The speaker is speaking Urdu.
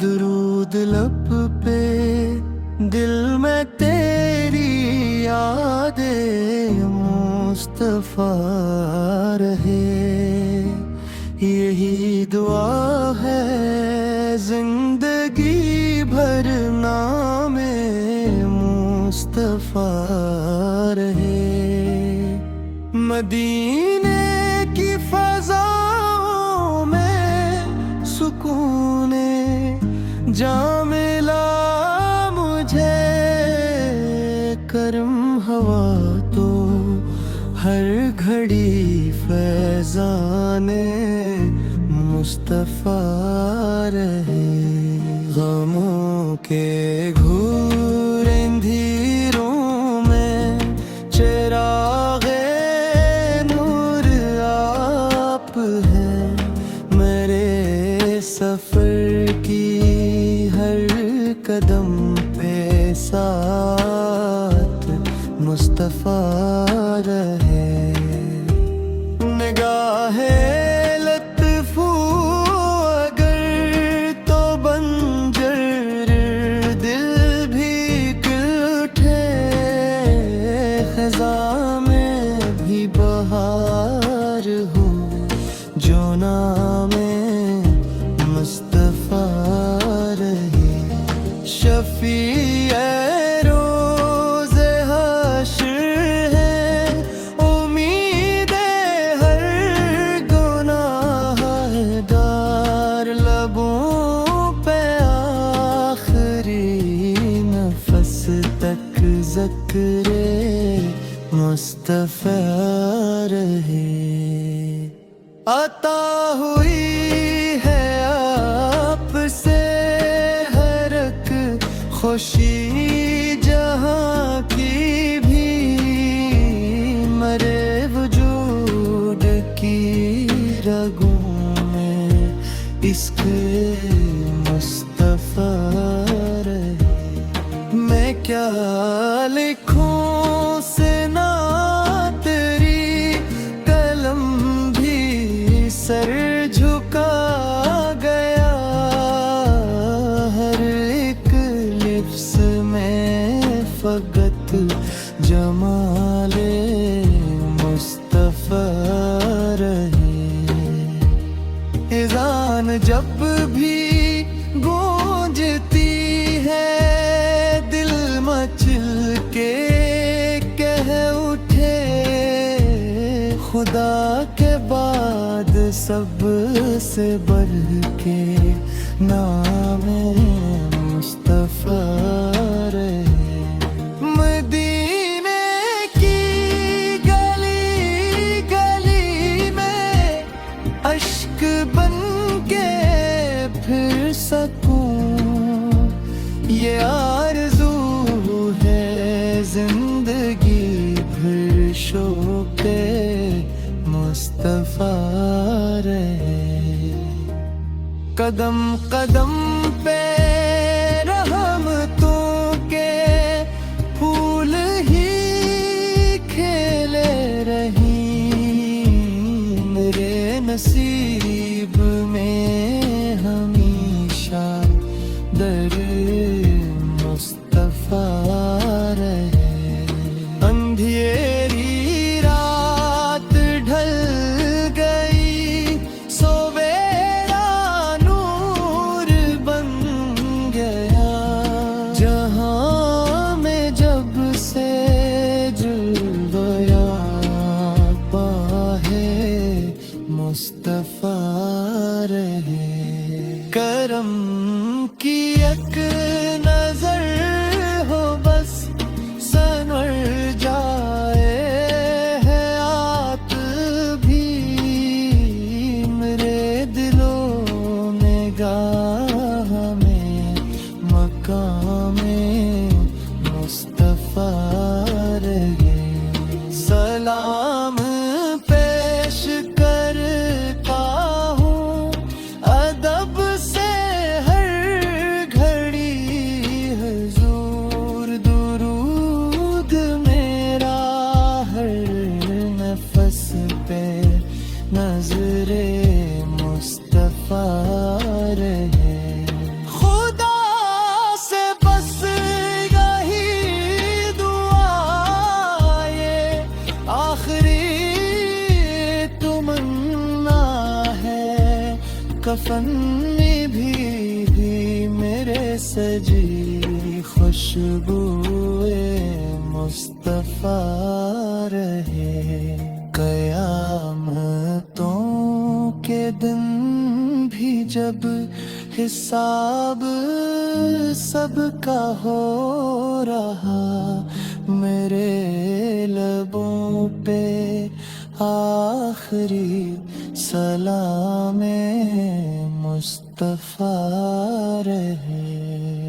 درود لب پہ دل میں تیری یاد مصطفیٰ رہے، یہی دعا ہے زندگی بھر نام مصطفیٰ رہے۔ مدینے کی فضاؤں میں سکون جاں ملا مجھے، کرم ہوا تو ہر گھڑی فیضان مصطفیٰ رہے۔ غموں کے گھور اندھیروں میں چراغ نور آپ ہے، میرے سفر کی ہر قدم پہ ساتھ مصطفیٰ رہے۔ نگاہ لطف اگر تو بنجر دل بھی اٹھے، خزاں میں بھی بہار ہو جو نام مصطفیٰ رہے۔ شفیع روز حشر ہے، امید ہر گناہ گار، لبوں پہ آخری نفس تک ذکر مصطفیٰ رہے۔ عطا ہوئی ہے آپ سے ہر ایک خوشی جہاں کی بھی، مرے وجود کی رگوں میں عشق مصطفیٰ رہے۔ میں کیا لکھوں سنا تیری قلم بھی سر جھکا گیا، ہر ایک لفظ میں فقط جمال مصطفیٰ رہے۔ اذان جب بھی گونجتی ہے، دل مچل کے کہہ اٹھے، خدا کے بعد سب سے بڑھ کے نام مصطفیٰ رہے۔ مدینے کی گلی گلی میں اشک بن کے پھر سکوں، یہ آرزو ہے زندگی بھر شوق مصطفیٰ رہے۔ قدم قدم پہ رحمتوں کے پھول ہی کھیلے رہیں، میرے نصیب میں ہمیشہ در مصطفیٰ رہے۔ اندھیری رات ڈھل گئی، سویرا نور بن گیا، جہاں میں جب سے جلوہ پاہے مصطفیٰ رہے۔ کرم کی ایک نظر ہو بس سنور جائے حیات بھی، میرے دلوں میں گاہ میں مقام مصطفیٰ رہے۔ سلام پیش کرتا ہوں ادب سے ہر گھڑی حضور درود میرا ہر نفس پہ نظر مصطفیٰ رہے خدا سے بس یہی دعا یہ آخری تمنا ہے کفن میں بھی میرے سجی خوشبوئے مصطفیٰ رہے قیامتوں کے دن بھی جب حساب سب کا ہو رہا میرے لبوں پہ آخری سلام مصطفیٰ رہے